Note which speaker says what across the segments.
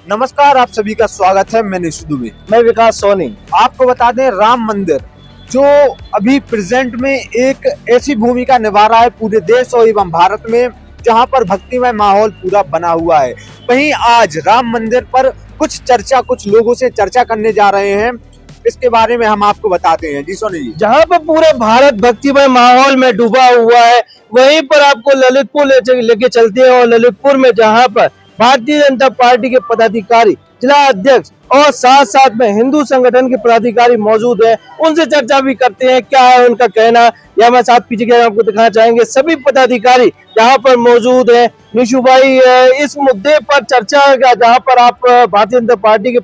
Speaker 1: नमस्कार, आप सभी का स्वागत है। मैं निशु दुबे।
Speaker 2: मैं विकास सोनी।
Speaker 1: आपको बता दें, राम मंदिर जो अभी प्रेजेंट में एक ऐसी भूमिका निभा रहा है पूरे देश और एवं भारत में, जहां पर भक्तिमय माहौल पूरा बना हुआ है। वहीं आज राम मंदिर पर कुछ लोगों से चर्चा करने जा रहे हैं। इसके बारे में हम आपको बताते हैं। जी सोनी जी।
Speaker 2: जहाँ पर पूरे भारत भक्तिमय माहौल में डूबा हुआ है, वहीं पर आपको ललितपुर लेके चलते हैं। और ललितपुर में जहाँ पर भारतीय जनता पार्टी के पदाधिकारी, जिला अध्यक्ष और साथ साथ में हिंदू संगठन के पदाधिकारी मौजूद हैं, उनसे चर्चा भी करते हैं। क्या है उनका कहना, या मैं साथ पीछे के आपको दिखाना चाहेंगे। सभी पदाधिकारी यहाँ पर मौजूद हैं। निशु भाई, इस मुद्दे पर चर्चा जहाँ पर आप भारतीय जनता पार्टी के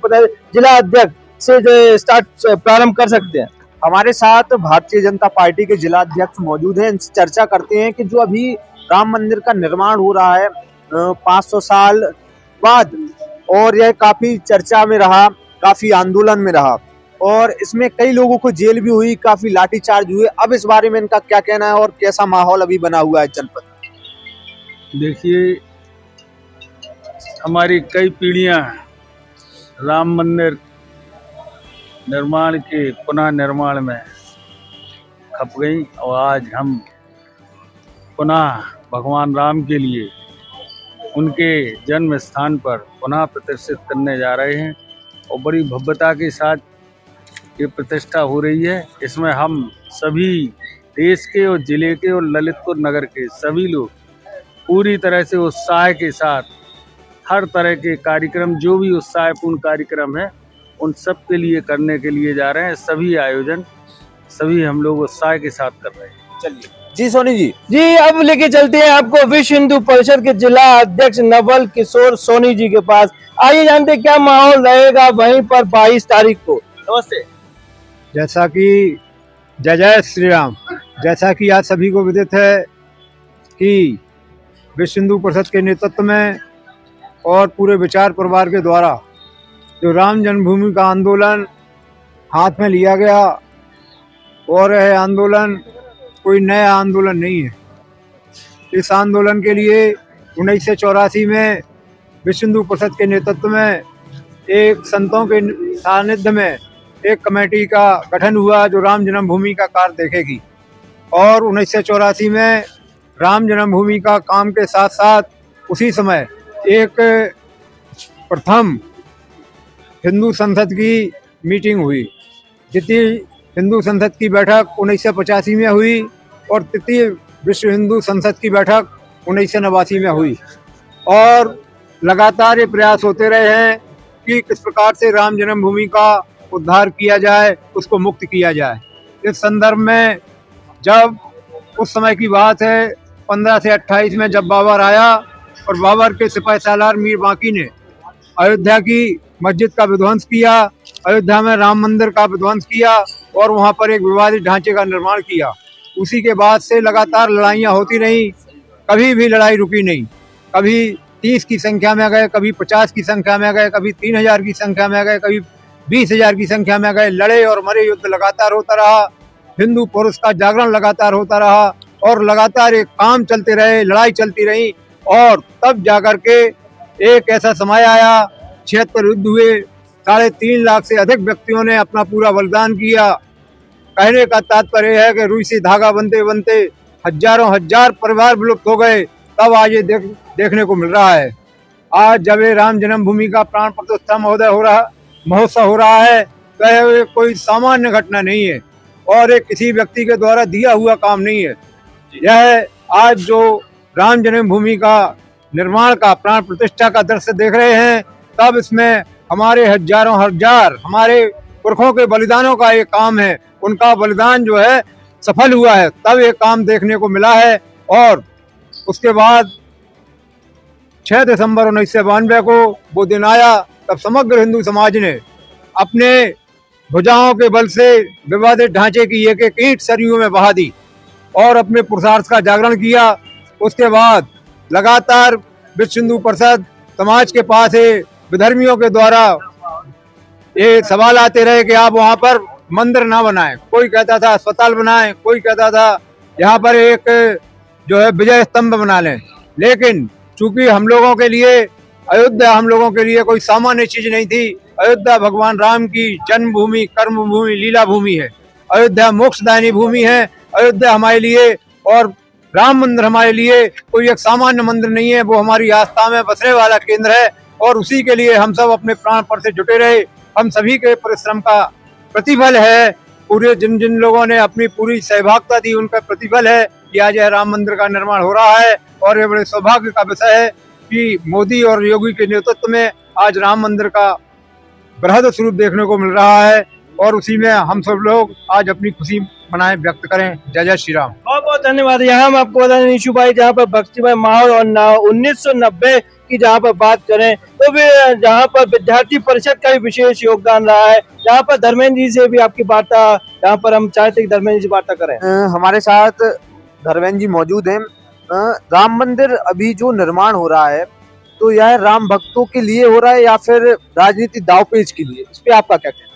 Speaker 2: जिला अध्यक्ष से स्टार्ट प्रारंभ कर सकते हैं।
Speaker 1: हमारे साथ भारतीय जनता पार्टी के जिला अध्यक्ष मौजूद हैं। इनसे चर्चा करते हैं कि जो अभी राम मंदिर का निर्माण हो रहा है 500 साल बाद, और यह काफी चर्चा में रहा, काफी आंदोलन में रहा, और इसमें कई लोगों को जेल भी हुई, काफी लाठीचार्ज हुए। अब इस बारे में इनका क्या कहना है और कैसा माहौल अभी बना हुआ है जनपद?
Speaker 3: देखिए, हमारी कई पीढ़ियां राम मंदिर निर्माण के पुनः निर्माण में खप गई, और आज हम पुनः भगवान राम के लिए उनके जन्म स्थान पर पुनः प्रतिष्ठित करने जा रहे हैं। और बड़ी भव्यता के साथ ये प्रतिष्ठा हो रही है। इसमें हम सभी देश के और जिले के और ललितपुर नगर के सभी लोग पूरी तरह से उत्साह के साथ हर तरह के कार्यक्रम, जो भी उत्साहपूर्ण कार्यक्रम है, उन सब के लिए करने के लिए जा रहे हैं। सभी आयोजन सभी हम लोग उत्साह के साथ कर रहे हैं।
Speaker 1: चलिए जी सोनी जी।
Speaker 2: जी, अब लेके चलते हैं आपको विश्व हिंदू परिषद के जिला अध्यक्ष नवल किशोर सोनी जी के पास। आइए जानते क्या माहौल रहेगा वहीं पर 22 तारीख को।
Speaker 1: नमस्ते।
Speaker 4: जैसा कि जय जय श्री राम, जैसा कि आज सभी को विदित है कि विश्व हिंदू परिषद के नेतृत्व में और पूरे विचार परिवार के द्वारा जो राम जन्मभूमि का आंदोलन हाथ में लिया गया, और यह आंदोलन कोई नया आंदोलन नहीं है। इस आंदोलन के लिए 1984 में विश्व हिंदू परिषद के नेतृत्व में एक संतों के सानिध्य में एक कमेटी का गठन हुआ जो राम जन्मभूमि का कार्य देखेगी। और 1984 में राम जन्मभूमि का काम के साथ साथ उसी समय एक प्रथम हिंदू संसद की मीटिंग हुई। द्वितीय हिंदू संसद की बैठक 1985 में हुई और तृतीय विश्व हिंदू संसद की बैठक 1989 में हुई। और लगातार ये प्रयास होते रहे हैं कि किस प्रकार से राम जन्मभूमि का उद्धार किया जाए, उसको मुक्त किया जाए। इस संदर्भ में जब उस समय की बात है 15 से 28 में, जब बाबर आया और बाबर के सिपाही सालार मीर बांकी ने अयोध्या की मस्जिद का विध्वंस किया, अयोध्या में राम मंदिर का विध्वंस किया और वहाँ पर एक विवादित ढांचे का निर्माण किया। उसी के बाद से लगातार लड़ाइयाँ होती रहीं, कभी भी लड़ाई रुकी नहीं। कभी 30 की संख्या में गए, कभी 50 की संख्या में गए, कभी 3000 की संख्या में गए, कभी 20,000 की संख्या में गए। लड़े और मरे, युद्ध लगातार होता रहा, हिंदू पुरुष का जागरण लगातार होता रहा और लगातार एक काम चलते रहे, लड़ाई चलती रही। और तब जाकर के एक ऐसा समय आया, 76 युद्ध हुए, 3.5 लाख से अधिक व्यक्तियों ने अपना पूरा बलिदान किया। कहने का तात्पर्य है कि रुई से धागा बनते बनते हजारों हजार परिवार विलुप्त हो गए। तब आज ये देखने को मिल रहा है। आज जब ये राम जन्मभूमि का प्राण प्रतिष्ठा महोत्सव हो रहा है, तो यह कोई सामान्य घटना नहीं है और एक किसी व्यक्ति के द्वारा दिया हुआ काम नहीं है। यह आज जो राम जन्मभूमि का निर्माण का प्राण प्रतिष्ठा का दृश्य देख रहे हैं, तब इसमें हमारे हजारों हजार हमारे पुरखों के बलिदानों का एक काम है। उनका बलिदान जो है सफल हुआ है, तब ये काम देखने को मिला है। और उसके बाद 6 दिसंबर 1992 को वो दिन आया, तब समग्र हिंदू समाज ने अपने भुजाओं के बल से विवादित ढांचे की एक एक ईंट सरयू में बहा दी और अपने पुरुषार्थ का जागरण किया। उसके बाद लगातार विश्व हिंदू परिषद समाज के पास विधर्मियों के द्वारा ये सवाल आते रहे कि आप वहाँ पर मंदिर ना बनाएं। कोई कहता था अस्पताल बनाएं, कोई कहता था यहाँ पर एक जो है विजय स्तंभ बना लें। लेकिन चूंकि हम लोगों के लिए अयोध्या हम लोगों के लिए कोई सामान्य चीज नहीं थी। अयोध्या भगवान राम की जन्मभूमि, कर्मभूमि, लीला भूमि है। अयोध्या मोक्षदायिनी भूमि है। अयोध्या हमारे लिए और राम मंदिर हमारे लिए कोई एक सामान्य मंदिर नहीं है, वो हमारी आस्था में बसने वाला केंद्र है और उसी के लिए हम सब अपने प्राण पर से जुटे रहे। हम सभी के परिश्रम का प्रतिफल है, पूरे जिन जिन लोगों ने अपनी पूरी सहभागिता दी उनका प्रतिफल है कि आज यह राम मंदिर का निर्माण हो रहा है। और ये बड़े सौभाग्य का विषय है कि मोदी और योगी के नेतृत्व में आज राम मंदिर का बृहद स्वरूप देखने को मिल रहा है और उसी में हम सब लोग आज अपनी खुशी मनाएं, व्यक्त करें। जय जय श्री राम।
Speaker 2: बहुत बहुत धन्यवाद। यहाँ हम आपको बता दें निशु भाई, जहाँ पर भक्तिमय माहौल और 1990 की जहाँ पर बात करें तो भी जहाँ पर विद्यार्थी परिषद का भी विशेष योगदान रहा है। यहाँ पर धर्मेंद्र जी से भी आपकी वार्ता, यहाँ पर हम चाहते हैं कि धर्मेंद्र जी से वार्ता करें।
Speaker 1: हमारे साथ धर्मेंद्र जी मौजूद हैं। राम मंदिर अभी जो निर्माण हो रहा है तो यह राम भक्तों के लिए हो रहा है या फिर राजनीतिक दांवपेच के लिए, इस पे आपका क्या कहना है?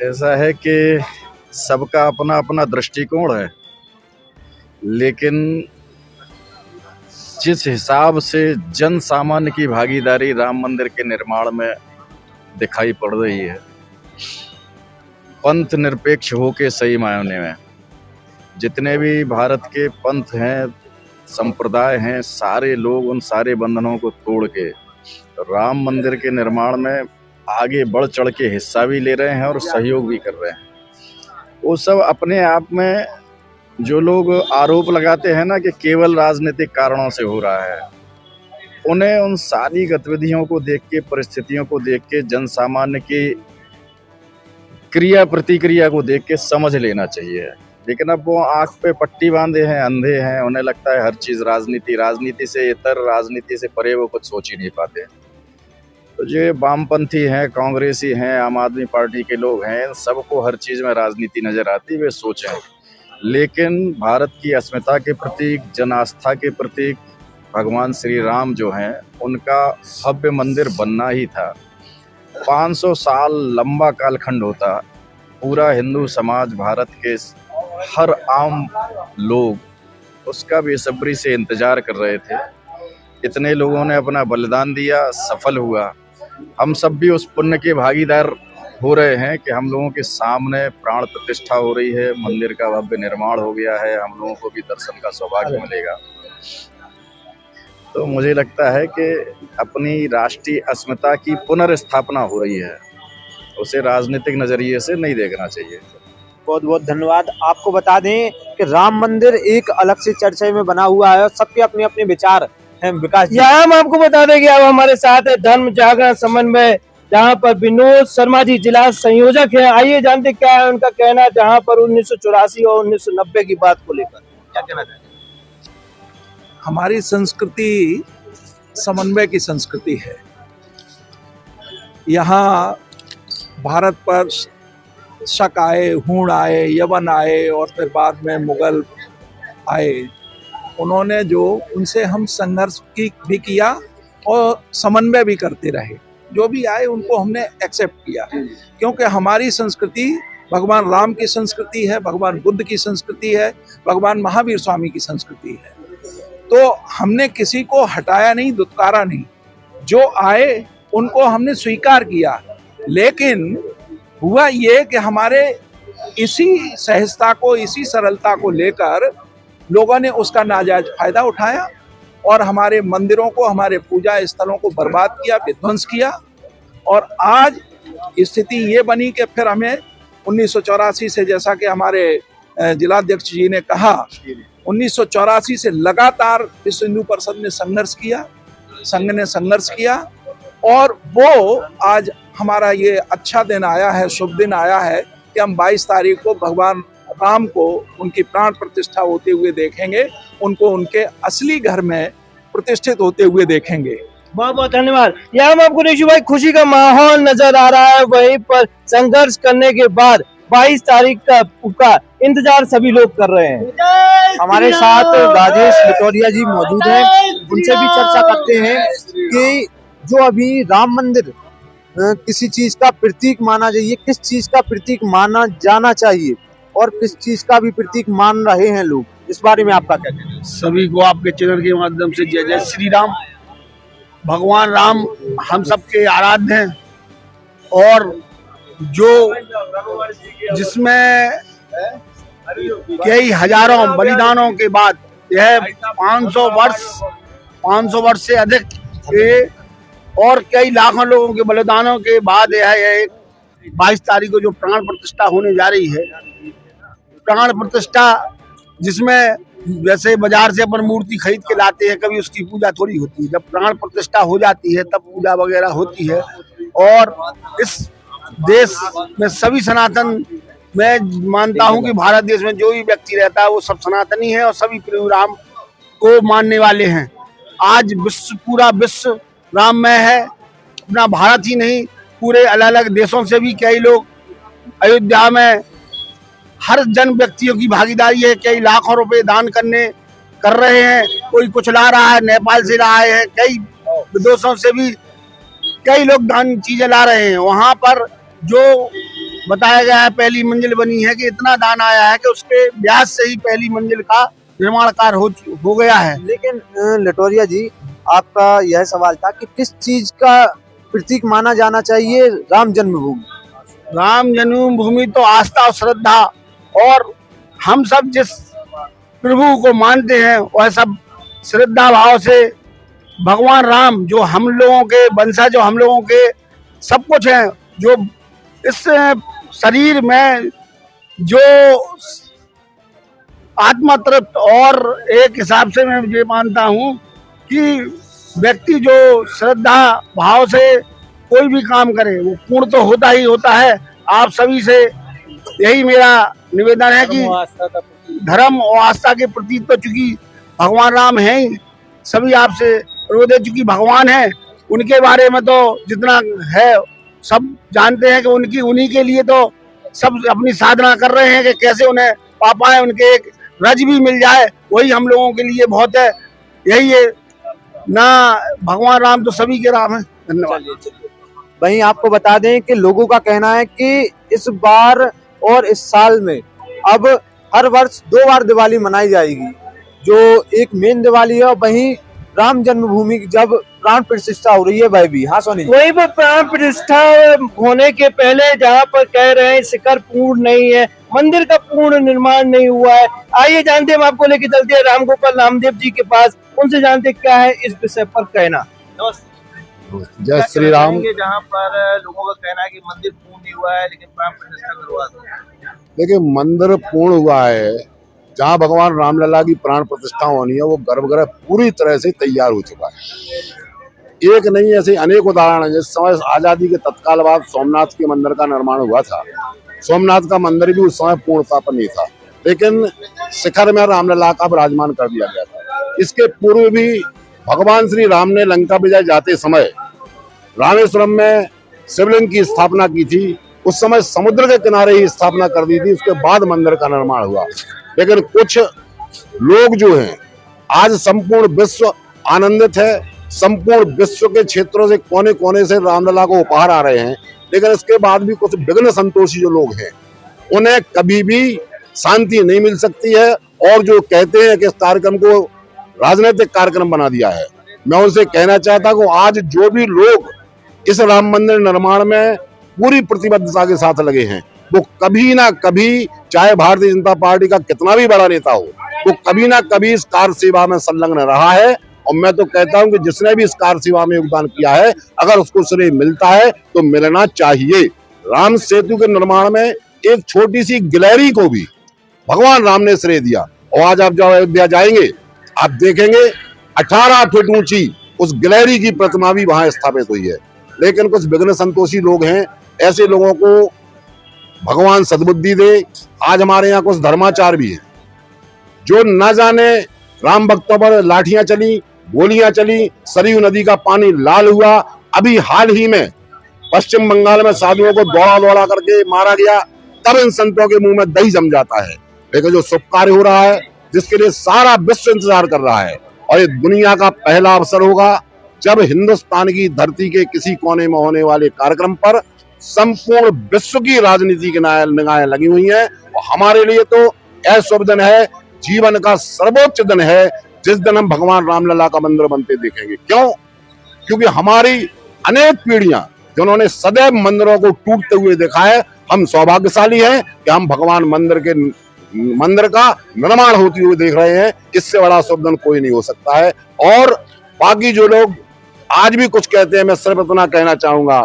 Speaker 5: ऐसा है कि सबका अपना अपना दृष्टिकोण है, लेकिन जिस हिसाब से जन सामान्य की भागीदारी राम मंदिर के निर्माण में दिखाई पड़ रही है, पंथ निरपेक्ष होके सही मायने में जितने भी भारत के पंथ हैं, संप्रदाय हैं, सारे लोग उन सारे बंधनों को तोड़ के राम मंदिर के निर्माण में आगे बढ़ चढ़ के हिस्सा भी ले रहे हैं और सहयोग भी कर रहे हैं। वो सब अपने आप में जो लोग आरोप लगाते हैं ना कि केवल राजनीतिक कारणों से हो रहा है, उन्हें उन सारी गतिविधियों को देख के, परिस्थितियों को देख के, जन सामान्य की क्रिया प्रतिक्रिया को देख के समझ लेना चाहिए। लेकिन अब वो आंख पे पट्टी बांधे हैं, अंधे हैं, उन्हें लगता है हर चीज़ राजनीति, राजनीति से इतर, राजनीति से परे वो कुछ सोच ही नहीं पाते। तो जो वामपंथी हैं, कांग्रेसी हैं, आम आदमी पार्टी के लोग हैं, सबको हर चीज़ में राजनीति नज़र आती, वे सोचें। लेकिन भारत की अस्मिता के प्रतीक, जन आस्था के प्रतीक भगवान श्री राम जो हैं, उनका भव्य मंदिर बनना ही था। 500 साल लंबा कालखंड होता, पूरा हिंदू समाज, भारत के हर आम लोग उसका बेसब्री से इंतजार कर रहे थे। इतने लोगों ने अपना बलिदान दिया, सफल हुआ। हम सब भी उस पुण्य के भागीदार हो रहे हैं कि हम लोगों के सामने प्राण प्रतिष्ठा हो रही है, मंदिर का भव्य निर्माण हो गया है, हम लोगों को भी दर्शन का सौभाग्य मिलेगा। तो मुझे लगता है कि अपनी राष्ट्रीय अस्मिता की पुनर्स्थापना हो रही है, उसे राजनीतिक नजरिए से नहीं देखना चाहिए।
Speaker 1: बहुत बहुत धन्यवाद। आपको बता दें कि राम मंदिर एक अलग से चर्चा में बना हुआ है और सबके अपने अपने विचार हैं। विकास जी,
Speaker 2: यहाँ हम आपको बता दें कि अब हमारे साथ है धर्म जागरण समन्वय, जहाँ पर विनोद शर्मा जी जिला संयोजक हैं। आइए जानते क्या है उनका कहना, जहाँ पर 1984 और 1990 की बात को लेकर क्या कहना चाहते हैं?
Speaker 6: हमारी संस्कृति समन्वय की संस्कृति है। यहाँ भारत पर शक आए, हूण आए, यवन आए और फिर बाद में मुगल आए, उन्होंने जो उनसे हम संघर्ष भी किया और समन्वय भी करते रहे। जो भी आए उनको हमने एक्सेप्ट किया, क्योंकि हमारी संस्कृति भगवान राम की संस्कृति है, भगवान बुद्ध की संस्कृति है, भगवान महावीर स्वामी की संस्कृति है। तो हमने किसी को हटाया नहीं, दुत्कारा नहीं, जो आए उनको हमने स्वीकार किया। लेकिन हुआ ये कि हमारे इसी सहजता को, इसी सरलता को लेकर लोगों ने उसका नाजायज फायदा उठाया और हमारे मंदिरों को, हमारे पूजा स्थलों को बर्बाद किया, विध्वंस किया। और आज स्थिति ये बनी कि फिर हमें 1984 से, जैसा कि हमारे जिलाध्यक्ष जी ने कहा, 1984 से लगातार विश्व हिंदू परिषद ने संघर्ष किया, संघ ने संघर्ष किया और वो आज हमारा ये अच्छा दिन आया है, शुभ दिन आया है कि हम 22 तारीख को भगवान राम को उनकी प्राण प्रतिष्ठा होते हुए देखेंगे, उनको उनके असली घर में प्रतिष्ठित होते हुए देखेंगे।
Speaker 2: बहुत बहुत धन्यवाद। यहाँ हम आपको निशु भाई खुशी का माहौल नजर आ रहा है, वहीं पर संघर्ष करने के बाद 22 तारीख का इंतजार सभी लोग कर रहे हैं।
Speaker 1: हमारे साथ राजेश विटोरिया जी मौजूद हैं, उनसे भी चर्चा करते हैं कि जो अभी राम मंदिर किसी चीज का प्रतीक माना जाइए, किस चीज का प्रतीक माना जाना चाहिए और किस चीज का भी प्रतीक मान रहे हैं लोग, इस बारे में आपका क्या कहना है?
Speaker 3: सभी को आपके चैनल के माध्यम से जय जय श्री राम। भगवान राम हम सबके आराध्य हैं, और जो जिसमें कई हजारों बलिदानों के बाद यह 500 वर्ष से अधिक के और कई लाखों लोगों के बलिदानों के बाद यह 22 तारीख को जो प्राण प्रतिष्ठा होने जा रही है। प्राण प्रतिष्ठा जिसमें जैसे बाजार से अपन मूर्ति खरीद के लाते हैं, कभी उसकी पूजा थोड़ी होती है। जब प्राण प्रतिष्ठा हो जाती है तब पूजा वगैरह होती है। और इस देश में सभी सनातन, मैं मानता हूं कि भारत देश में जो भी व्यक्ति रहता है वो सब सनातनी है और सभी प्रभु राम को मानने वाले हैं। आज पूरा विश्व राममय है। अपना भारत ही नहीं, पूरे अलग अलग देशों से भी कई लोग अयोध्या में, हर जन व्यक्तियों की भागीदारी है। कई लाखों रुपए दान कर रहे हैं, कोई कुछ ला रहा है, नेपाल से लाए हैं, कई विदेशों से भी कई लोग दान चीजें ला रहे हैं। वहां पर जो बताया गया है, पहली मंजिल बनी है कि इतना दान आया है कि उसके ब्याज से ही पहली मंजिल का निर्माण कार्य हो गया है।
Speaker 1: लेकिन लटोरिया जी, आपका यह सवाल था कि किस चीज का प्रतीक माना जाना चाहिए राम जन्मभूमि?
Speaker 3: राम जन्मभूमि तो आस्था और श्रद्धा, और हम सब जिस प्रभु को मानते हैं वह सब श्रद्धा भाव से भगवान राम जो हम लोगों के वंशज, जो हम लोगों के सब कुछ हैं, जो इस शरीर में जो आत्मा तृप्त, और एक हिसाब से मैं ये मानता हूँ कि व्यक्ति जो श्रद्धा भाव से कोई भी काम करे वो पूर्ण तो होता ही होता है। आप सभी से यही मेरा निवेदन है कि धर्म और आस्था के प्रति तो चूंकि भगवान राम हैं ही, सभी आपसे अनुरोध है, चूंकि भगवान है उनके बारे में तो जितना है सब जानते हैं कि उन्हीं के लिए तो सब अपनी साधना कर रहे हैं कि कैसे उन्हें पा पाए, उनके एक रज भी मिल जाए, वही हम लोगों के लिए बहुत है। यही है ना, भगवान राम तो सभी के राम हैं। धन्यवाद।
Speaker 1: वहीं आपको बता दें कि लोगों का कहना है कि इस बार और इस साल में अब हर वर्ष 2 बार दिवाली मनाई जाएगी, जो एक मेन दिवाली है और वहीं राम जन्मभूमि जब प्राण प्रतिष्ठा हो रही है वह भी। हाँ सोनी,
Speaker 2: वहीं पर प्राण प्रतिष्ठा होने के पहले जहाँ पर कह रहे हैं शिखर पूर्ण नहीं है, मंदिर का पूर्ण निर्माण नहीं हुआ है। आइए जानते हैं, हम आपको लेके चलते हैं रामगोपाल नामदेव जी के पास, उनसे जानते क्या है इस विषय पर कहना।
Speaker 7: जय श्री राम।
Speaker 2: जहाँ पर लोगों का कहना है कि मंदिर पूर्ण नहीं हुआ है लेकिन प्राण प्रतिष्ठा करवा दो।
Speaker 7: देखिए, मंदिर पूर्ण हुआ है, जहाँ भगवान रामलला की प्राण प्रतिष्ठा होनी है वो गर्भगृह पूरी तरह से तैयार हो चुका है। एक नहीं, ऐसे अनेक उदाहरण है। जिस समय आजादी के तत्काल बाद सोमनाथ के मंदिर का निर्माण हुआ था, सोमनाथ का मंदिर भी उस समय पूर्णता पर नहीं था, लेकिन शिखर में रामलला का विराजमान कर दिया गया था। इसके पूर्व भी भगवान श्री राम ने लंका विजय जाते समय रामेश्वरम में शिवलिंग की स्थापना की थी। उस समय समुद्र के किनारे ही स्थापना कर दी थी, उसके बाद मंदिर का निर्माण हुआ। लेकिन कुछ लोग जो हैं, आज संपूर्ण विश्व आनंदित है, संपूर्ण विश्व के क्षेत्रों से कोने कोने से रामलला को उपहार आ रहे हैं, लेकिन इसके बाद भी कुछ विघ्न संतोषी जो लोग हैं उन्हें कभी भी शांति नहीं मिल सकती है, और जो कहते हैं कि इस कार्यक्रम को राजनीतिक कार्यक्रम बना दिया है। मैं उनसे कहना चाहता हूँ, आज जो भी लोग इस राम मंदिर निर्माण में पूरी प्रतिबद्धता के साथ लगे हैं, वो कभी ना कभी, चाहे भारतीय जनता पार्टी का कितना भी बड़ा नेता हो, वो कभी ना कभी इस कार्य सेवा में संलग्न रहा है। और मैं तो कहता हूं कि जिसने भी इस कार्य सेवा में योगदान किया है, अगर उसको श्रेय मिलता है तो मिलना चाहिए। राम सेतु के निर्माण में एक छोटी सी गिलहरी को भी भगवान राम ने श्रेय दिया, और आज आप जब अयोध्या जाएंगे आप देखेंगे 18 फीट ऊंची उस गिलहरी की प्रतिमा भी वहां स्थापित हुई है। लेकिन कुछ विघ्न संतोषी लोग हैं, ऐसे लोगों को भगवान सद्बुद्धि दे। आज हमारे यहाँ कुछ धर्माचार भी है जो न जाने राम भक्तों पर लाठियां चली, गोलियां चली, सरयू नदी का पानी लाल हुआ। अभी हाल ही में पश्चिम बंगाल में साधुओं को दौड़ा दौड़ा करके मारा गया, तब इन संतों के मुंह में दही जम जाता है। लेकिन जो शुभ कार्य हो रहा है, जिसके लिए सारा विश्व इंतजार कर रहा है, और ये दुनिया का पहला अवसर होगा जब हिंदुस्तान की धरती के किसी कोने में होने वाले कार्यक्रम पर संपूर्ण विश्व की राजनीति की निगाहें लगी हुई हैं। और हमारे लिए तो यह शुभ दिन है, जीवन का सर्वोच्च दिन है, जिस दिन हम भगवान रामलला का मंदिर बनते देखेंगे। क्यों? क्योंकि हमारी अनेक पीढ़ियां जिन्होंने सदैव मंदिरों को टूटते हुए देखा है, हम सौभाग्यशाली हैं कि हम भगवान मंदिर का निर्माण होते हुए देख रहे हैं। इससे बड़ा शुभ दिन कोई नहीं हो सकता है। और बाकी जो लोग आज भी कुछ कहते हैं, मैं सिर्फ इतना कहना चाहूंगा,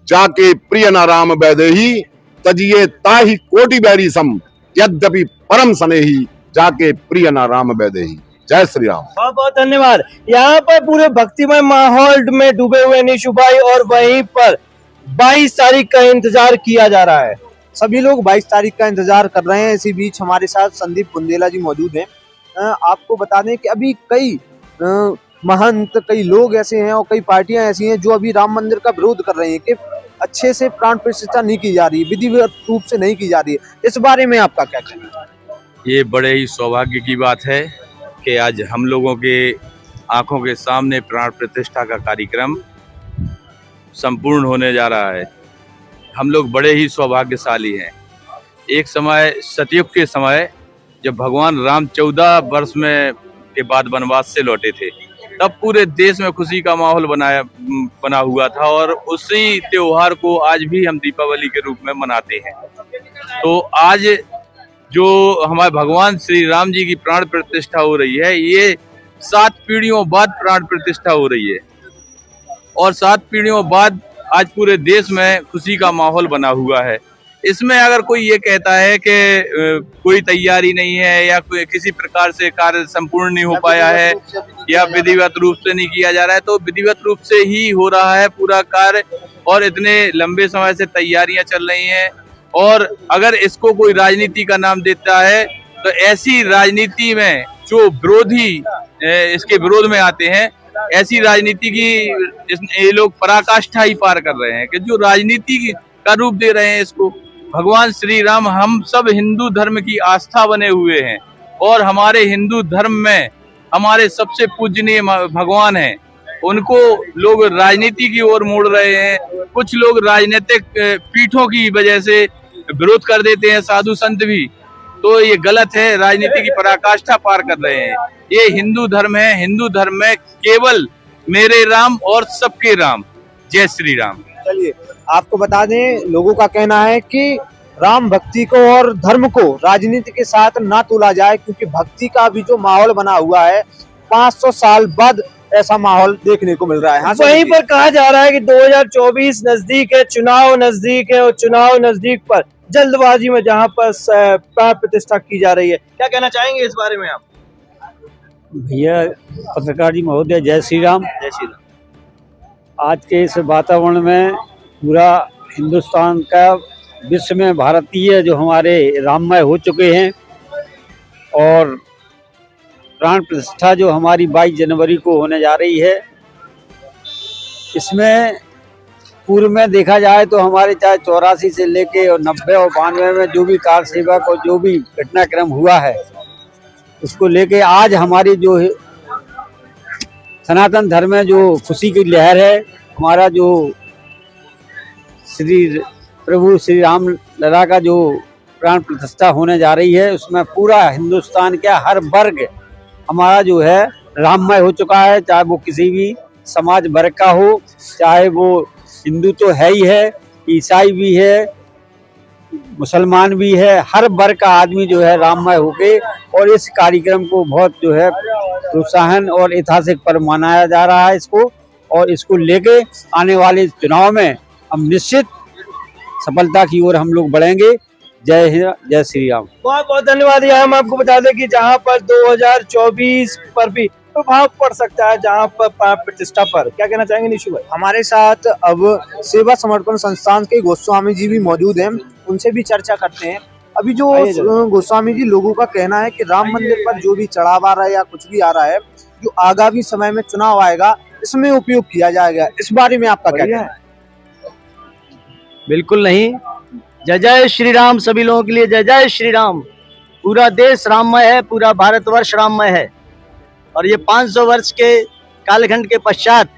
Speaker 7: जाके प्रिय न राम वैदेही तजिए ताहि कोटि बैरी सम यद्यपि परम स्नेही जाके प्रिय न राम वैदेही। जय श्री राम।
Speaker 2: बहुत बहुत धन्यवाद। यहाँ पर पूरे भक्तिमय माहौल में डूबे हुए निशु भाई और वहीं पर 22 तारीख का इंतजार किया जा रहा है।
Speaker 1: सभी लोग 22 तारीख का इंतजार कर रहे हैं। इसी बीच हमारे साथ संदीप बुंदेला जी मौजूद हैं। आपको बता दें कि अभी कई महंत, कई लोग ऐसे हैं और कई पार्टियां ऐसी हैं जो अभी राम मंदिर का विरोध कर रही हैं कि अच्छे से प्राण प्रतिष्ठा नहीं की जा रही, विधिवत रूप से नहीं की जा रही है। इस बारे में आपका क्या कहना है?
Speaker 8: ये बड़े ही सौभाग्य की बात है कि आज हम लोगों के आंखों के सामने प्राण प्रतिष्ठा का कार्यक्रम संपूर्ण होने जा रहा है। हम लोग बड़े ही सौभाग्यशाली हैं। एक समय सतयुग के समय जब भगवान राम 14 वर्ष में के बाद वनवास से लौटे थे, तब पूरे देश में खुशी का माहौल बना हुआ था और उसी त्योहार को आज भी हम दीपावली के रूप में मनाते हैं। तो आज जो हमारे भगवान श्री राम जी की प्राण प्रतिष्ठा हो रही है, ये 7 पीढ़ियों बाद प्राण प्रतिष्ठा हो रही है और 7 पीढ़ियों बाद आज पूरे देश में खुशी का माहौल बना हुआ है। इसमें अगर कोई ये कहता है कि कोई तैयारी नहीं है या कोई किसी प्रकार से कार्य संपूर्ण नहीं हो पाया है या विधिवत रूप से नहीं किया जा रहा है, तो विधिवत रूप से ही हो रहा है पूरा कार्य और इतने लंबे समय से तैयारियां चल रही हैं। और अगर इसको कोई राजनीति का नाम देता है तो ऐसी राजनीति में जो विरोधी इसके विरोध में आते हैं, ऐसी राजनीति की ये लोग पराकाष्ठा ही पार कर रहे हैं कि जो राजनीति का रूप दे रहे हैं इसको। भगवान श्री राम हम सब हिंदू धर्म की आस्था बने हुए हैं और हमारे हिंदू धर्म में हमारे सबसे पूजनीय भगवान हैं। उनको लोग राजनीति की ओर मोड़ रहे हैं। कुछ लोग राजनीतिक पीठों की वजह से विरोध कर देते हैं, साधु संत भी, तो ये गलत है। राजनीति की पराकाष्ठा पार कर रहे हैं। ये हिंदू धर्म है। हिंदू धर्म में केवल मेरे राम और सबके राम। जय श्री राम।
Speaker 1: चलिए, आपको बता दें, लोगों का कहना है कि राम भक्ति को और धर्म को राजनीति के साथ ना तोला जाए, क्योंकि भक्ति का भी जो माहौल बना हुआ है 500 साल बाद ऐसा माहौल देखने को मिल रहा है।
Speaker 2: वहीं पर कहा जा रहा है कि 2024 नजदीक है, चुनाव नजदीक है और चुनाव नजदीक पर जल्दबाजी में जहां पर प्राण प्रतिष्ठा की जा रही है, क्या कहना चाहेंगे इस बारे में आप?
Speaker 9: भैया पत्रकार जी महोदय, जय श्री राम।
Speaker 2: जय श्री राम।
Speaker 9: आज के इस वातावरण में पूरा हिंदुस्तान का, विश्व में भारतीय जो हमारे राममय हो चुके हैं और प्राण प्रतिष्ठा जो हमारी 22 जनवरी को होने जा रही है, इसमें पूर्व में देखा जाए तो हमारे चाहे 84 से लेके और 90 और 92 में जो भी कार सेवक और जो भी घटनाक्रम हुआ है, उसको लेके आज हमारी जो सनातन धर्म में जो खुशी की लहर है, हमारा जो श्री प्रभु श्री राम लला का जो प्राण प्रतिष्ठा होने जा रही है, उसमें पूरा हिंदुस्तान का हर वर्ग हमारा जो है राममय हो चुका है। चाहे वो किसी भी समाज वर्ग का हो, चाहे वो हिंदू तो है ही है, ईसाई भी है, मुसलमान भी है, हर वर्ग का आदमी जो है राममय होके और इस कार्यक्रम को बहुत जो है प्रोत्साहन और ऐतिहासिक पर्व मनाया जा रहा है इसको, और इसको लेके आने वाले चुनाव में हम निश्चित सफलता की ओर हम लोग बढ़ेंगे। जय हिंद, जय श्री राम।
Speaker 2: बहुत बहुत धन्यवाद। यहाँ हम आपको बता दें कि जहाँ पर 2024 पर भी प्रभाव पड़ सकता है, जहाँ पर प्राण प्रतिष्ठा पर, क्या कहना चाहेंगे निशु भाई?
Speaker 1: हमारे साथ अब सेवा समर्पण संस्थान के गोस्वामी जी भी मौजूद हैं, उनसे भी चर्चा करते हैं। अभी जो गोस्वामी जी, लोगों का कहना है कि राम मंदिर पर जो भी चढ़ाव आ रहा है या कुछ भी आ रहा है, जो आगामी समय में चुनाव आएगा, इसमें उपयोग किया जाएगा। इस बारे में आपका क्या कहना है?
Speaker 10: बिल्कुल नहीं। जय जय श्री राम सभी लोगों के लिए। जय जय श्री राम। पूरा देश राममय है, पूरा भारतवर्ष राममय है और ये 500 वर्ष के कालखंड के पश्चात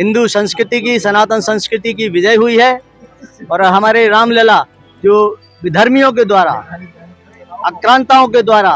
Speaker 10: हिंदू संस्कृति की, सनातन संस्कृति की विजय हुई है और हमारे रामलला जो विधर्मियों के द्वारा, आक्रांताओं के द्वारा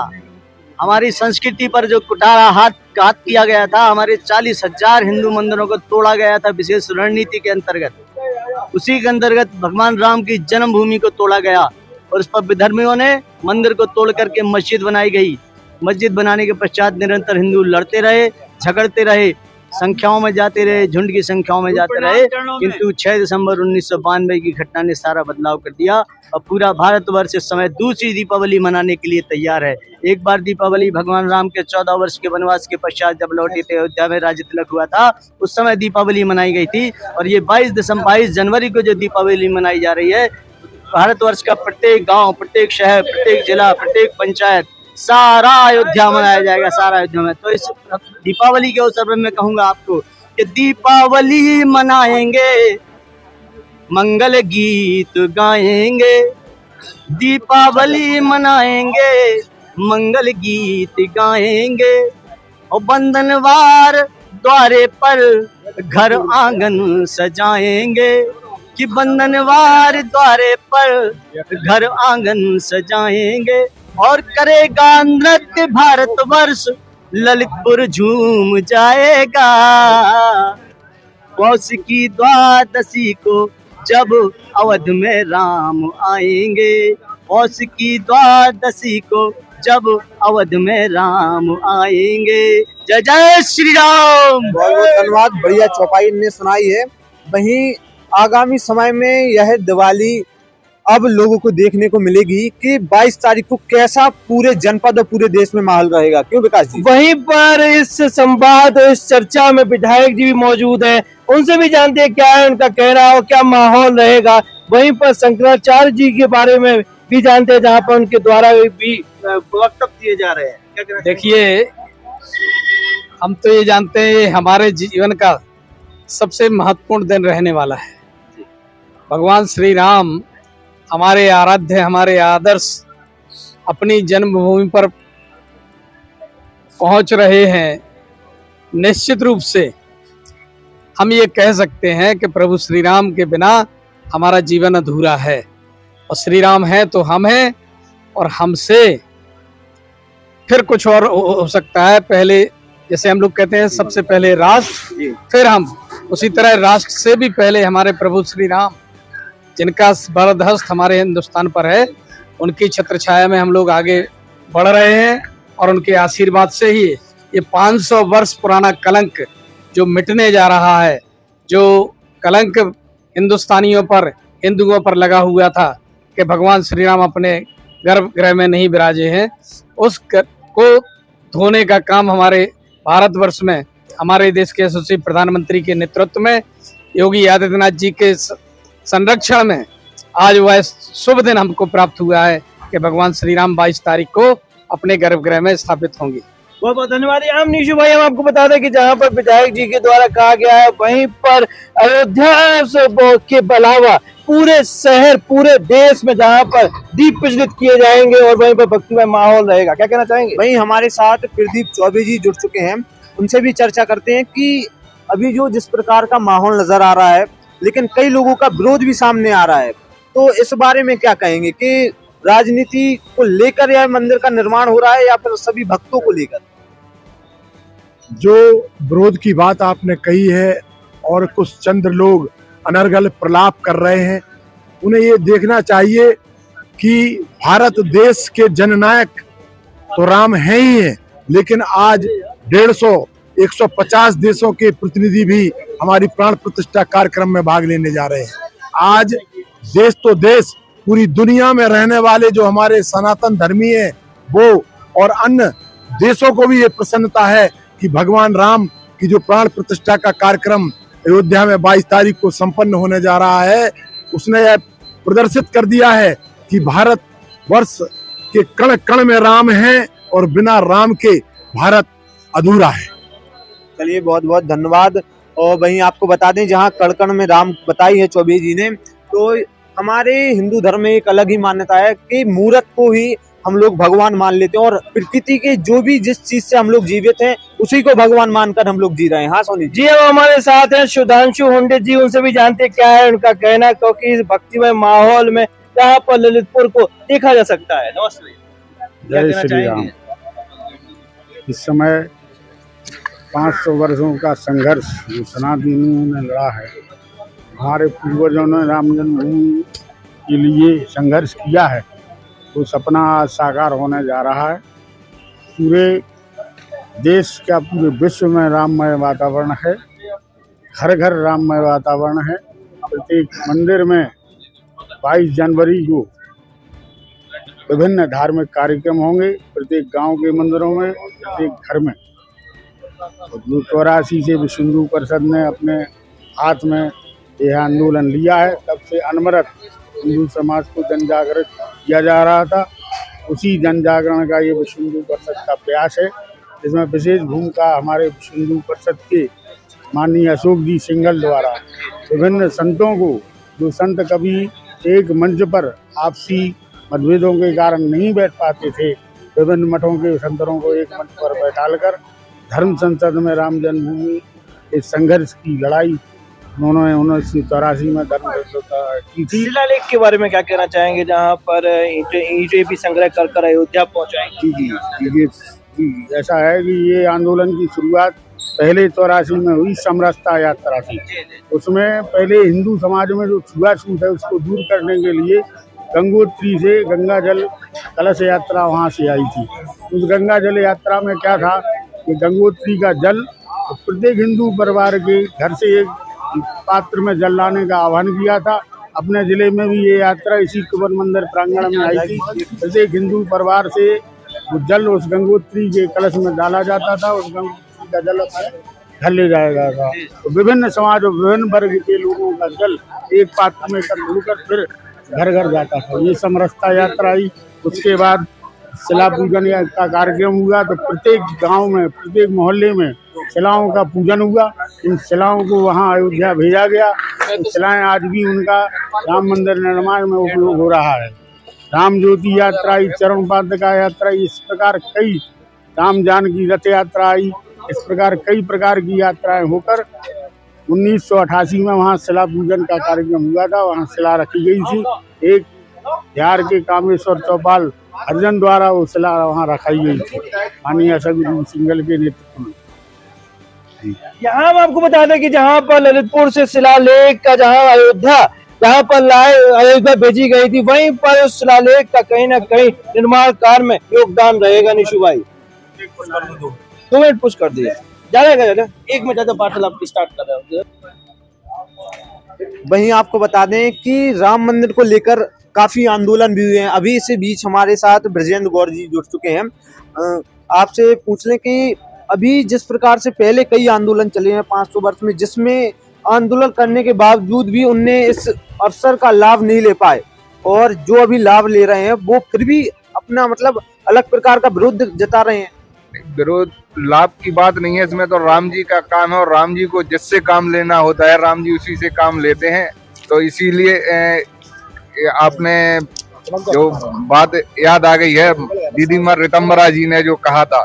Speaker 10: हमारी संस्कृति पर जो कुठाराघात किया गया था, हमारे 40,000 हिंदू मंदिरों को तोड़ा गया था विशेष रणनीति के अंतर्गत। उसी के अंतर्गत भगवान राम की जन्मभूमि को तोड़ा गया और उस पर विधर्मियों ने मंदिर को तोड़ करके मस्जिद बनाई गई। मस्जिद बनाने के पश्चात निरंतर हिंदू लड़ते रहे, झगड़ते रहे, संख्याओं में जाते रहे, झुंड की संख्याओं में जाते रहे, किंतु 6 दिसंबर 1992 की घटना ने सारा बदलाव कर दिया और पूरा भारतवर्ष इस समय दूसरी दीपावली मनाने के लिए तैयार है। एक बार दीपावली भगवान राम के 14 वर्ष के वनवास के पश्चात जब लौटे थे, अयोध्या में राज्य तिलक हुआ था, उस समय दीपावली मनाई गई थी। और ये 22 जनवरी को जो दीपावली मनाई जा रही है, भारतवर्ष का प्रत्येक गाँव, प्रत्येक शहर, प्रत्येक जिला, प्रत्येक पंचायत, सारा अयोध्या मनाया जाएगा, सारा अयोध्या में। तो इस दीपावली के अवसर पर मैं कहूंगा आपको कि दीपावली मनाएंगे, मंगल गीत गाएंगे, दीपावली मनाएंगे, मंगल गीत गाएंगे, और बंधनवार द्वारे पर घर आंगन सजाएंगे, कि बंधनवार द्वारे पर घर आंगन सजाएंगे, और करेगा नृत्य भारतवर्ष, ललितपुर झूम जाएगा। पौष की द्वादशी को जब अवध में राम आएंगे, पौष की द्वादशी को जब अवध में राम आएंगे। जय जय श्री राम।
Speaker 1: बहुत बहुत धन्यवाद, बढ़िया चौपाई ने सुनाई है। वहीं आगामी समय में यह दिवाली अब लोगों को देखने को मिलेगी कि 22 तारीख को कैसा पूरे जनपद और पूरे देश में माहौल रहेगा। क्यों विकास जी?
Speaker 2: वहीं पर इस संवाद, इस चर्चा में विधायक जी भी मौजूद हैं, उनसे भी जानते हैं क्या है उनका कहना और क्या माहौल रहेगा। वहीं पर शंकराचार्य जी के बारे में भी जानते हैं, जहाँ पर उनके द्वारा भी वक्तव्य दिए जा रहे हैं। क्या कहना?
Speaker 11: देखिए, हम तो ये जानते हैं हमारे जीवन का सबसे महत्वपूर्ण दिन रहने वाला है। भगवान श्री राम हमारे आराध्य, हमारे आदर्श अपनी जन्मभूमि पर पहुंच रहे हैं। निश्चित रूप से हम ये कह सकते हैं कि प्रभु श्री राम के बिना हमारा जीवन अधूरा है, और श्री राम है तो हम हैं, और हमसे फिर कुछ और हो सकता है। पहले जैसे हम लोग कहते हैं सबसे पहले राष्ट्र, फिर हम, उसी तरह राष्ट्र से भी पहले हमारे प्रभु श्री राम, जिनका बरदहस्त हमारे हिंदुस्तान पर है, उनकी छत्र छाया में हम लोग आगे बढ़ रहे हैं। और उनके आशीर्वाद से ही ये 500 वर्ष पुराना कलंक जो मिटने जा रहा है, जो कलंक हिंदुस्तानियों पर, हिंदुओं पर लगा हुआ था कि भगवान श्री राम अपने गर्भगृह में नहीं विराजे हैं, उस को धोने का काम हमारे भारतवर्ष में, हमारे देश के यशस्वी प्रधानमंत्री के नेतृत्व में, योगी आदित्यनाथ जी के संरक्षण में आज वह शुभ दिन हमको प्राप्त हुआ है कि भगवान श्री राम 22 तारीख को अपने गर्भगृह में स्थापित होंगे।
Speaker 2: बहुत बहुत धन्यवाद। हम नीशू भाई, हम आपको बता दें कि जहां पर विधायक जी के द्वारा कहा गया है, वहीं पर अयोध्या के अलावा पूरे शहर, पूरे देश में जहां पर दीप प्रज्वलित किए जाएंगे और वहीं पर भक्तिमय माहौल रहेगा। क्या कहना चाहेंगे?
Speaker 1: वहीं हमारे साथ प्रदीप चौबे जी जुड़ चुके हैं, उनसे भी चर्चा करते हैं कि अभी जो जिस प्रकार का माहौल नजर आ रहा है, लेकिन कई लोगों का विरोध भी सामने आ रहा है, तो इस बारे में क्या कहेंगे कि राजनीति को लेकर यह मंदिर का निर्माण हो रहा है या फिर सभी भक्तों को लेकर?
Speaker 7: जो विरोध की बात आपने कही है और कुछ चंद लोग अनर्गल प्रलाप कर रहे हैं, उन्हें ये देखना चाहिए कि भारत देश के जननायक तो राम है ही है, लेकिन आज 150 देशों के प्रतिनिधि भी हमारी प्राण प्रतिष्ठा कार्यक्रम में भाग लेने जा रहे हैं। आज देश तो देश, पूरी दुनिया में रहने वाले जो हमारे सनातन धर्मी हैं वो, और अन्य देशों को भी ये प्रसन्नता है कि भगवान राम की जो प्राण प्रतिष्ठा का कार्यक्रम अयोध्या में 22 तारीख को संपन्न होने जा रहा है, उसने यह प्रदर्शित कर दिया है कि भारत वर्ष के कण कण में राम है और बिना राम के भारत अधूरा है।
Speaker 1: चलिए, बहुत बहुत धन्यवाद। और वहीं आपको बता दें, जहां कण कण में राम बताई है चौबे जी ने, तो हमारे हिंदू धर्म में एक अलग ही मान्यता है कि मूर्त को ही हम लोग भगवान मान लेते हैं, और प्रकृति के जो भी जिस चीज से हम लोग जीवित हैं उसी को भगवान मानकर हम लोग जी रहे हैं। हाँ सोनी
Speaker 2: जी, हम हमारे साथ हैं सुधांशु हुंडे जी, उनसे भी जानते क्या है उनका कहना, क्योंकि इस भक्तिमय माहौल में यहाँ पर ललितपुर को देखा जा सकता है। नमस्ते।
Speaker 4: जय श्री राम। इस समय 500 वर्षों का संघर्ष जो सनातनियों ने लड़ा है, हमारे पूर्वजों ने राम जन्मभूमि के लिए संघर्ष किया है, वो सपना आज साकार होने जा रहा है। पूरे देश का, पूरे विश्व में राममय वातावरण है, घर घर राममय वातावरण है। प्रत्येक मंदिर में 22 जनवरी को विभिन्न धार्मिक कार्यक्रम होंगे, प्रत्येक गांव के मंदिरों में, प्रत्येक घर में। जो 84 से विश्व हिंदू परिषद ने अपने हाथ में यह आंदोलन लिया है, तब से अनवरत हिंदू समाज को जन जागृत किया जा रहा था। उसी जन जागरण का ये विश्व हिंदू परिषद का प्रयास है। इसमें विशेष भूमिका हमारे विश्व हिंदू परिषद के माननीय अशोक जी सिंघल द्वारा विभिन्न संतों को, जो संत कभी एक मंच पर आपसी मतभेदों के कारण नहीं बैठ पाते थे, विभिन्न मठों के संतों को एक मंच पर बैठालकर धर्म संसद में राम जन्मभूमि इस संघर्ष की लड़ाई उन्होंने 1984 में धर्म की थी।
Speaker 2: शिलालेख के बारे में क्या कहना चाहेंगे, जहाँ पर ईंटें भी संग्रह कर अयोध्या पहुँचाएंगे?
Speaker 4: जी, ऐसा है कि ये आंदोलन की शुरुआत पहले 84 में हुई समरसता यात्रा थी। उसमें पहले हिंदू समाज में जो छुआछूत है उसको दूर करने के लिए गंगोत्री से गंगा जल कलश यात्रा वहाँ से आई थी। उस गंगा जल यात्रा में क्या था कि गंगोत्री का जल प्रत्येक हिंदू परिवार के घर से एक पात्र में जल लाने का आह्वान किया था। अपने जिले में भी ये यात्रा इसी कुंवर मंदिर प्रांगण में आई थी। प्रत्येक हिंदू परिवार से वो जल उस गंगोत्री के कलश में डाला जाता था, उस गंगोत्री का जल घर ले जाया था। तो विभिन्न समाज और विभिन्न वर्ग के लोगों का जल एक पात्र में एकत्र होकर फिर घर घर जाता था। ये समरसता यात्रा आई। उसके बाद शिला पूजन का कार्यक्रम हुआ, तो प्रत्येक गांव में, प्रत्येक मोहल्ले में शिलाओं का पूजन हुआ। इन शिलाओं को वहां अयोध्या भेजा गया। तो शिलाएं आज भी उनका राम मंदिर निर्माण में उपयोग हो रहा है। राम ज्योति यात्रा आई, चरण पादुका यात्रा आई, इस प्रकार कई, राम जानकी रथ यात्रा आई, इस प्रकार कई प्रकार की यात्राएं होकर 1988 में वहाँ शिला पूजन का कार्यक्रम हुआ था। वहाँ शिला रखी गई थी। एक बिहार के कामेश्वर चौपाल अर्जन द्वारा वो शिला वहाँ रखाई गई थी, माननीय अशोक सिंघल के नेतृत्व में।
Speaker 2: यहाँ हम आपको बता दें कि जहाँ पर ललितपुर से शिलालेख का, जहाँ जहाँ पर अयोध्या भेजी गई थी, वहीं पर उस शिलालेख का कहीं ना कहीं निर्माण कार्य में योगदान रहेगा। निशु भाई 2 मिनट पुश कर दिए, ज्यादा 1 मिनट ज्यादा पार्सल आप स्टार्ट कर रहे हो।
Speaker 1: वहीं आपको बता दें कि राम मंदिर को लेकर काफी आंदोलन भी हुए हैं। अभी इसी बीच हमारे साथ ब्रजेंद्र गौर जी जुड़ चुके हैं। आपसे पूछ लें कि अभी जिस प्रकार से पहले कई आंदोलन चले हैं 500 वर्ष में, जिसमें आंदोलन करने के बावजूद भी उनने इस अवसर का लाभ नहीं ले पाए, और जो अभी लाभ ले रहे हैं वो फिर भी अपना मतलब अलग प्रकार का विरोध जता रहे हैं।
Speaker 12: विरोध लाभ की बात नहीं है, इसमें तो राम जी का काम है और राम जी को जिससे काम लेना होता है राम जी उसी से काम लेते हैं। तो इसीलिए आपने जो बात याद आ गई है, दीदी मर रितम्बरा जी ने जो कहा था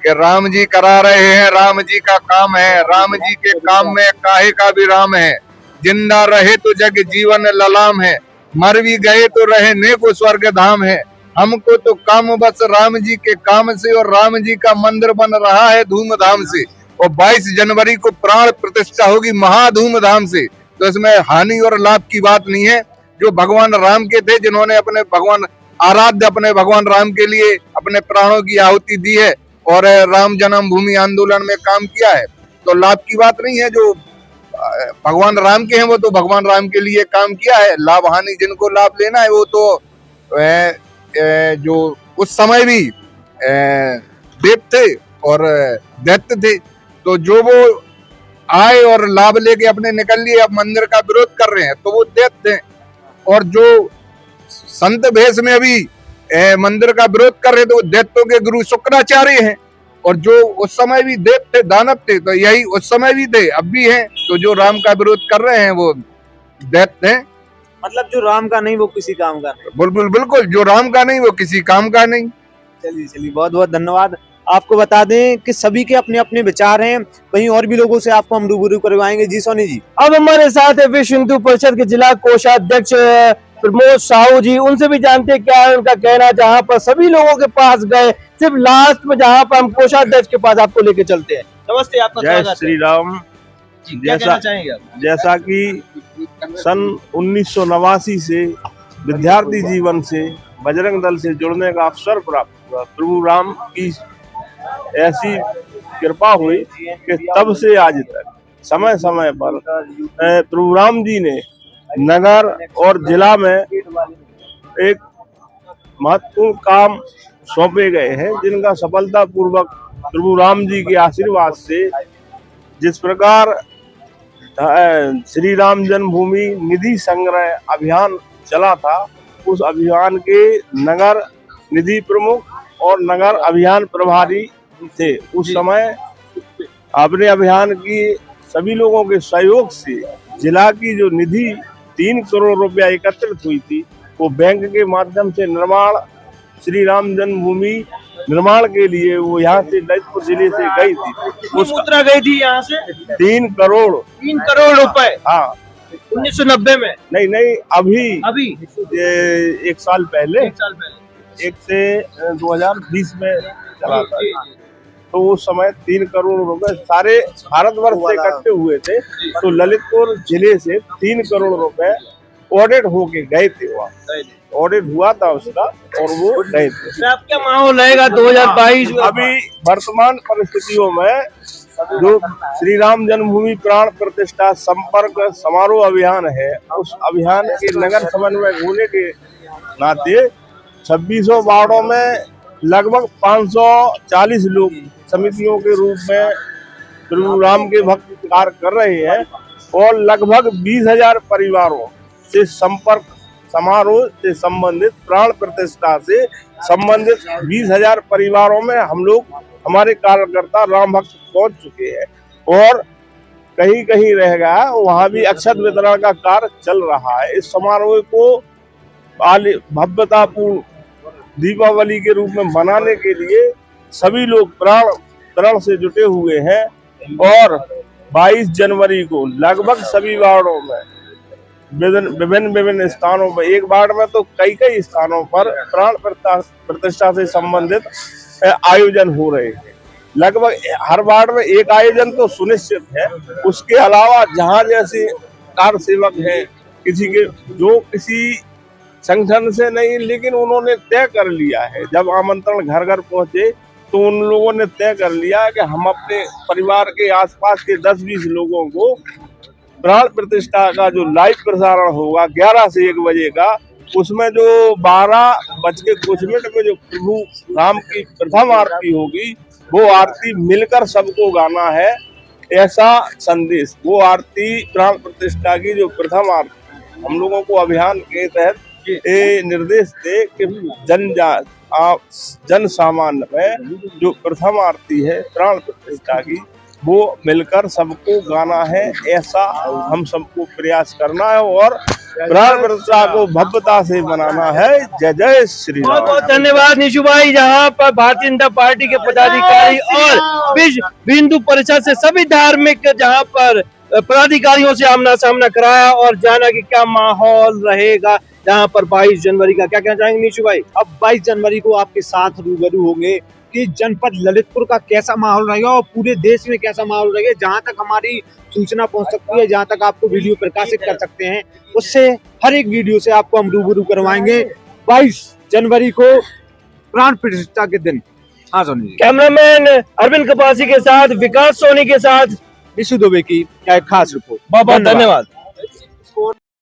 Speaker 12: कि राम जी करा रहे हैं, राम जी का काम है, राम जी के काम में काहे का भी राम है, जिंदा रहे तो जग जीवन ललाम है, मर भी गए तो रहे नेको स्वर्ग धाम है। हमको तो काम बस राम जी के काम से, और राम जी का मंदिर बन रहा है धूमधाम से, और 22 जनवरी को प्राण प्रतिष्ठा होगी महाधूमधाम से। तो इसमें हानि और लाभ की बात नहीं है। जो भगवान राम के थे, जिन्होंने अपने भगवान आराध्य अपने भगवान राम के लिए अपने प्राणों की आहुति दी है और राम जन्मभूमि आंदोलन में काम किया है, तो लाभ की बात नहीं है। जो भगवान राम के हैं वो तो भगवान राम के लिए काम किया है। लाभ हानि जिनको लाभ लेना है वो तो जो उस समय भी देव थे और दैत्य थे, तो जो वो आए और लाभ लेके अपने निकल लिए, अब मंदिर का विरोध कर रहे हैं तो वो दैत्य हैं। और जो संत भेष में अभी मंदिर का विरोध कर रहे थे वो दैत्यों के गुरु शुक्राचार्य हैं, और जो उस समय भी देव थे, दानव थे, तो यही उस समय भी थे, अब भी हैं। तो जो राम का विरोध कर रहे हैं वो दैत्य हैं।
Speaker 1: मतलब जो राम का नहीं वो किसी काम का नहीं।
Speaker 12: बिल्कुल बिल्कुल, जो राम का नहीं वो किसी काम का नहीं।
Speaker 1: चलिए बहुत बहुत धन्यवाद। आपको बता दें कि सभी के अपने अपने विचार हैं, वहीं और भी लोगों से आपको हम रूबरू करवाएंगे। जी सोनी जी,
Speaker 2: अब हमारे साथ है विश्व हिंदू परिषद के जिला कोषाध्यक्ष प्रमोद साहू जी, उनसे भी जानते हैं क्या है उनका कहना। जहां पर सभी लोगों के पास गए, सिर्फ लास्ट में जहां पर हम कोषाध्यक्ष के पास आपको लेके चलते हैं। नमस्ते, आपका
Speaker 13: जय
Speaker 2: स्वागत है।
Speaker 13: श्री राम।
Speaker 2: क्या कहना चाहेंगे आप?
Speaker 13: जैसा कि सन 1989 से विद्यार्थी जीवन से बजरंग दल से जुड़ने का अवसर प्राप्त हुआ, प्रभु राम की ऐसी कृपा हुई कि तब से आज तक समय समय पर प्रभु राम जी ने नगर और जिला में एक महत्वपूर्ण काम सौंपे गए हैं, जिनका सफलता पूर्वक प्रभु राम जी के आशीर्वाद से, जिस प्रकार श्री राम जन्मभूमि निधि संग्रह अभियान चला था, उस अभियान के नगर निधि प्रमुख और नगर अभियान प्रभारी थे। उस समय अपने अभियान की सभी लोगों के सहयोग से जिला की जो निधि 3 करोड़ रुपया एकत्रित हुई थी, वो बैंक के माध्यम से निर्माण, श्री राम जन्मभूमि निर्माण के लिए वो यहाँ से ललितपुर जिले से गई थी।
Speaker 2: उस मुद्रा गई थी यहाँ से
Speaker 13: 3 करोड़
Speaker 2: रुपए।
Speaker 13: हाँ,
Speaker 2: 1990 में?
Speaker 13: नहीं, अभी एक साल पहले 1 से 2020 में चला था। तो उस समय 3 करोड़ रुपए सारे भारतवर्ष से इकट्ठे हुए थे। तो ललितपुर जिले से 3 करोड़ रुपए ऑडिट होके गए थे, वहाँ ऑडिट हुआ था उसका और वो गए थे।
Speaker 2: अब क्या माहौल रहेगा 2022 में?
Speaker 13: अभी वर्तमान परिस्थितियों में जो श्री राम जन्मभूमि प्राण प्रतिष्ठा संपर्क समारोह अभियान है, उस अभियान के नगर समन्वय होने के नाते 2600 वार्डों में लगभग 540 लोग समितियों के रूप में प्रभु राम के भक्त कार्य कर रहे हैं और लगभग 20,000 परिवारों से संपर्क समारोह से संबंधित, प्राण प्रतिष्ठा से संबंधित 20,000 परिवारों में हम लोग, हमारे कार्यकर्ता राम भक्त पहुंच चुके हैं और कहीं कहीं रह गया, वहां भी अक्षत वितरण का कार्य चल रहा है। इस समारोह को भव्यतापूर्ण दीपावली के रूप में मनाने के लिए सभी लोग प्राण से जुटे हुए हैं और 22 जनवरी को लगभग सभी वार्डों में विभिन्न स्थानों पर, एक वार्ड में तो कई स्थानों पर प्राण प्रतिष्ठा से संबंधित आयोजन हो रहे हैं। लगभग हर वार्ड में एक आयोजन तो सुनिश्चित है। उसके अलावा जहाँ जैसे कार सेवक हैं, किसी संगठन से नहीं, लेकिन उन्होंने तय कर लिया है, जब आमंत्रण घर घर पहुंचे तो उन लोगों ने तय कर लिया कि हम अपने परिवार के आसपास के 10-20 लोगों को प्राण प्रतिष्ठा का जो लाइव प्रसारण होगा 11 से 1 बजे का, उसमें जो 12 बज के कुछ मिनट में जो प्रभु राम की प्रथम आरती होगी, वो आरती मिलकर सबको गाना है, ऐसा संदेश। वो आरती प्राण प्रतिष्ठा की जो प्रथम आरती, हम लोगों को अभियान के तहत ये निर्देश दे कि जन सामान्य में जो प्रथम आरती है प्राण प्रतिष्ठा की, वो मिलकर सबको गाना है, ऐसा हम सबको प्रयास करना है और प्राण प्रतिष्ठा को भव्यता से मनाना है। जय जय श्री राम।
Speaker 2: बहुत बहुत धन्यवाद निशु भाई। जहाँ पर भारतीय जनता पार्टी के पदाधिकारी और विश्व हिंदू परिषद से सभी धार्मिक जहाँ पर पदाधिकारियों से आमना सामना कराया और जाना कि क्या माहौल रहेगा जहाँ पर 22 जनवरी का। क्या कहना चाहेंगे निशु भाई?
Speaker 1: अब 22 जनवरी को आपके साथ रूबरू होंगे कि जनपद ललितपुर का कैसा माहौल रहेगा और पूरे देश में कैसा माहौल रहेगा। जहां तक हमारी सूचना पहुंच सकती है, जहां तक आपको वीडियो प्रकाशित कर सकते हैं, उससे हर एक वीडियो से आपको हम रूबरू करवाएंगे 22 जनवरी को प्राण प्रतिष्ठा के दिन। हाँ सोनी जी।
Speaker 2: कैमरामैन अरविंद कपासी के साथ, विकास सोनी के साथ,
Speaker 1: निशु दुबे की एक खास रिपोर्ट।
Speaker 2: बहुत बहुत धन्यवाद।